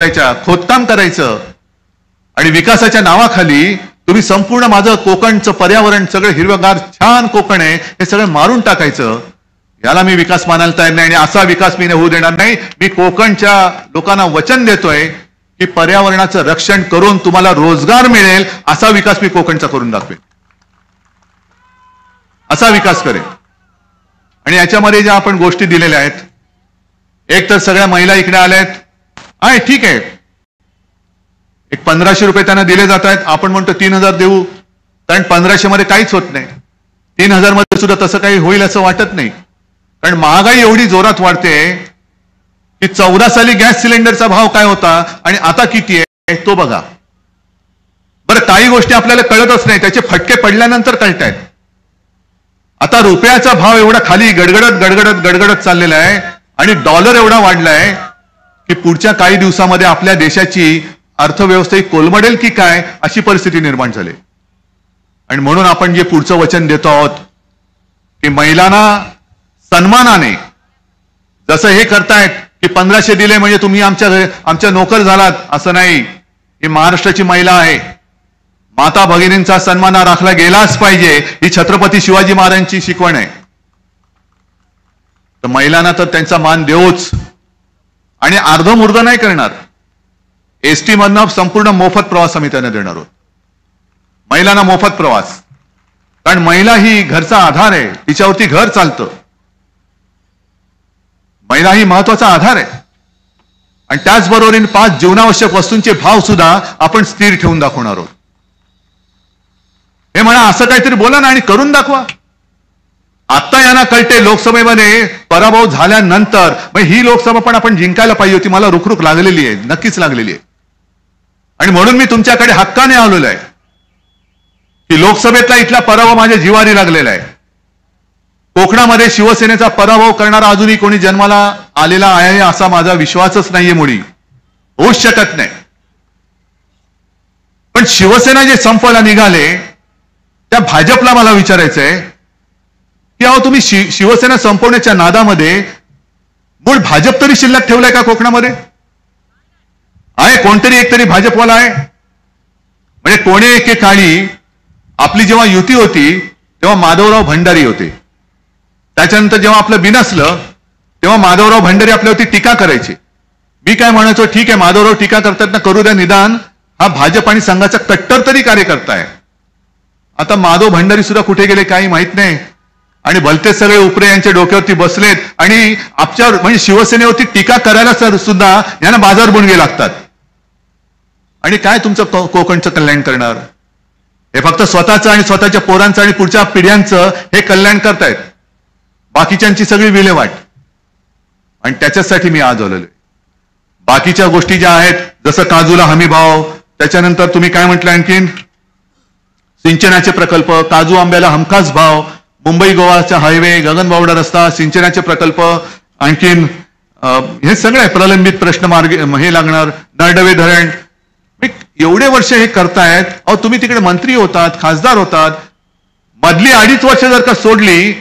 करायच्या, खोदकाम करायचं आणि विकासाच्या नावाखाली तुम्ही संपूर्ण माझं कोकणचं पर्यावरण सगळं हिरवगार छान कोकण आहे हे सगळं मारून टाकायचं. याला मी विकास मानायला तयार नाही आणि असा विकास मी होऊ देणार नाही. मी कोकणच्या लोकांना वचन देतोय की पर्यावरणाचं रक्षण करून तुम्हाला रोजगार मिळेल असा विकास मी कोकणचा करून दाखवेन, असा विकास करेन. आणि याच्यामध्ये ज्या आपण गोष्टी दिलेल्या आहेत, एक तर सगळ्या महिला इकडे आल्यात आहे, ठीक आहे, एक 1500 रुपये त्यांना दिले जात आहेत. आपण म्हणतो 3000 देऊ, कारण 1500 मध्ये काहीच होत नाही. 3000 मध्ये सुद्धा तसं काही होईल असं वाटत नाही, कारण महागाई एवढी जोरात वाढते की 14 साली गॅस सिलेंडरचा भाव काय होता आणि आता किती आहे तो बघा बरं. काही गोष्टी आपल्याला कळतच नाही, त्याचे फटके पडल्यानंतर कळतायत. आता रुपयाचा भाव एवढा खाली गडगडत गडगडत गडगडत चाललेला आहे आणि डॉलर एवढा वाढलाय की पुढच्या काही दिवसामध्ये आपल्या देशाची अर्थव्यवस्था ही कोलमडेल की काय अशी परिस्थिती निर्माण झाली. आणि म्हणून आपण जे पुढचं वचन देतो आहोत की महिलांना सन्मानाने, जसं हे करतायत की 1500 दिले म्हणजे तुम्ही आमच्या नोकर झालात, असं नाही. ही महाराष्ट्राची महिला आहे, माता भगिनींचा सन्मान राखला गेलाच पाहिजे, ही छत्रपती शिवाजी महाराजांची शिकवण आहे. तर महिलांना तर त्यांचा मान देऊच आणि अर्धमुर्ध नाही करणार. एसटी मधनं संपूर्ण मोफत प्रवास आम्ही त्यांना देणार आहोत, महिलांना मोफत प्रवास. कारण महिला ही घरचा आधार आहे, तिच्यावरती घर चालतं. महिला ही महत्वाचा आधार आहे. आणि त्याचबरोबर 5 जीवनावश्यक वस्तूंचे भाव सुद्धा आपण स्थिर ठेवून दाखवणार आहोत. हे म्हणा, असं काहीतरी बोला ना आणि करून दाखवा. आता यांना कळते लोकसभेमध्ये पराभव झाल्यानंतर ही लोकसभा पण आपण जिंकायला पाहिजे होती. मला रुखरुख लागलेली आहे, नक्कीच लागलेली आहे. आणि म्हणून मी तुमच्याकडे हक्काने आलेलो आहे की लोकसभेतला इथला पराभव माझ्या जिवारी लागलेला आहे. कोकणामध्ये शिवसेनेचा पराभव करणारा अजूनही कोणी जन्माला आलेला आहे असा माझा विश्वासच नाहीये, मुळी होऊच शकत नाही. पण शिवसेना जे संपवायला निघाले त्या भाजपला मला विचारायचंय की अहो तुम्ही शिवसेना संपवण्याच्या नादामध्ये मूळ भाजप तरी शिल्लक ठेवलाय का कोकणामध्ये? आहे कोणतरी एक तरी भाजपवाला आहे? म्हणजे कोणी एके काळी आपली जेव्हा युती होती तेव्हा माधवराव भंडारी होते. त्याच्यानंतर जेव्हा आपलं बिनसलं तेव्हा माधवराव भंडारी आपल्यावरती टीका करायचे. मी काय म्हणायचो, ठीक आहे माधवराव टीका करतात ना, करू द्या, निदान हा भाजप आणि संघाचा कट्टर तरी कार्यकर्ता आहे. आता माधव भंडारी सुद्धा कुठे गेले काही माहित नाही आणि भलते सगळे उपरे यांच्या डोक्यावरती बसलेत आणि आपल्यावर म्हणजे शिवसेनेवरती टीका करायला सुद्धा यांना बाजार बुणगे लागतात. आणि काय तुमचं कोकणचं कल्याण करणार? हे फक्त स्वतःचं आणि स्वतःच्या पोरांचं आणि पुढच्या पिढ्यांचं हे कल्याण करतायत, बाकीच्यांची सगळी विल्हेवाट. आणि त्याच्यासाठी मी आज आलेलो. बाकीच्या गोष्टी ज्या आहेत जसं काजूला हमी भाव, त्याच्यानंतर तुम्ही काय म्हटलं आणखीन सिंचनाचे प्रकल्प, काजू आंब्याला हमखास भाव, मुंबई गोवाचा हायवे, गगनबावडा रस्ता, सिंचनाचे प्रकल्प, आणखीन हे सगळे प्रलंबित प्रश्न मार्ग हे लागणार, नरडवे धरण. एवढे वर्ष हे करतायत. अहो तुम्ही तिकडे मंत्री होतात, खासदार होतात. मधली 2.5 वर्ष जर का सोडली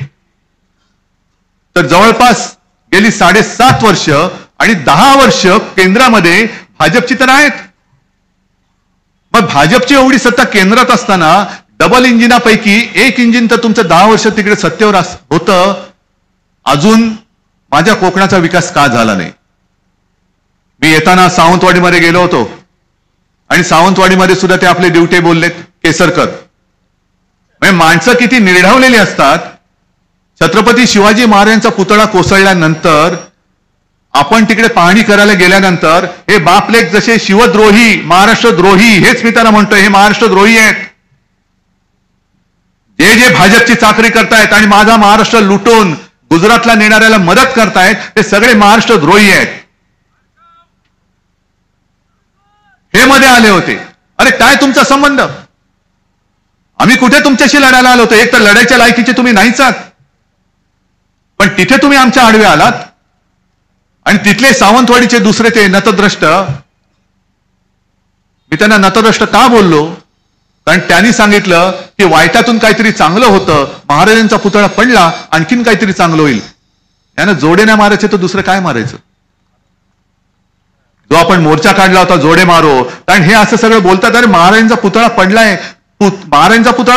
तर जवळपास गेली 7.5 वर्ष आणि 10 वर्ष केंद्रामध्ये भाजपची तर आहेत. मग भाजपची एवढी सत्ता केंद्रात असताना डबल इंजिनापैकी एक इंजिन तर तुमचं 10 वर्ष तिकडे सत्तेवर होतं, अजून माझ्या कोकणाचा विकास का झाला नाही? मी येताना सावंतवाडीमध्ये गेलो होतो आणि सावंतवाडीमध्ये सुद्धा ते आपले ड्युटे बोललेत, केसरकर. म्हणजे माणसं किती निर्ढावलेली असतात. छत्रपती शिवाजी महाराजांचा पुतळा कोसळल्यानंतर आपण तिकडे पाहणी करायला गेल्यानंतर हे बापलेख जसे शिवद्रोही, महाराष्ट्रद्रोही, हेच मी त्यांना म्हणतोय, हे महाराष्ट्रद्रोही आहेत. जे भाजपची चाकरी करतायत आणि माझा महाराष्ट्र लुटून गुजरातला नेणाऱ्याला मदत करतायत ते सगळे महाराष्ट्रद्रोही आहेत. हे मध्ये आले होते. अरे काय तुमचा संबंध? आम्ही कुठे तुमच्याशी लढायला आलो होतो? एक तर लढायच्या लायकीचे तुम्ही नाहीच आहात, पण तिथे तुम्ही आमच्या आडवे आलात. आणि तिथले सावंतवाडीचे दुसरे ते नतद्रष्ट, मी त्यांना नतद्रष्ट का बोललो? कारण त्यांनी सांगितलं की वाईटातून काहीतरी चांगलं होतं, महाराजांचा पुतळा पडला, आणखीन काहीतरी चांगलं होईल. यानं जोडे नाही मारायचे तर दुसरं काय मारायचं? जो आपण मोर्चा काढला होता जोडे मारो, कारण हे असं सगळं बोलतात, अरे महाराजांचा पुतळा पडलाय, महाराजांचा पुतळा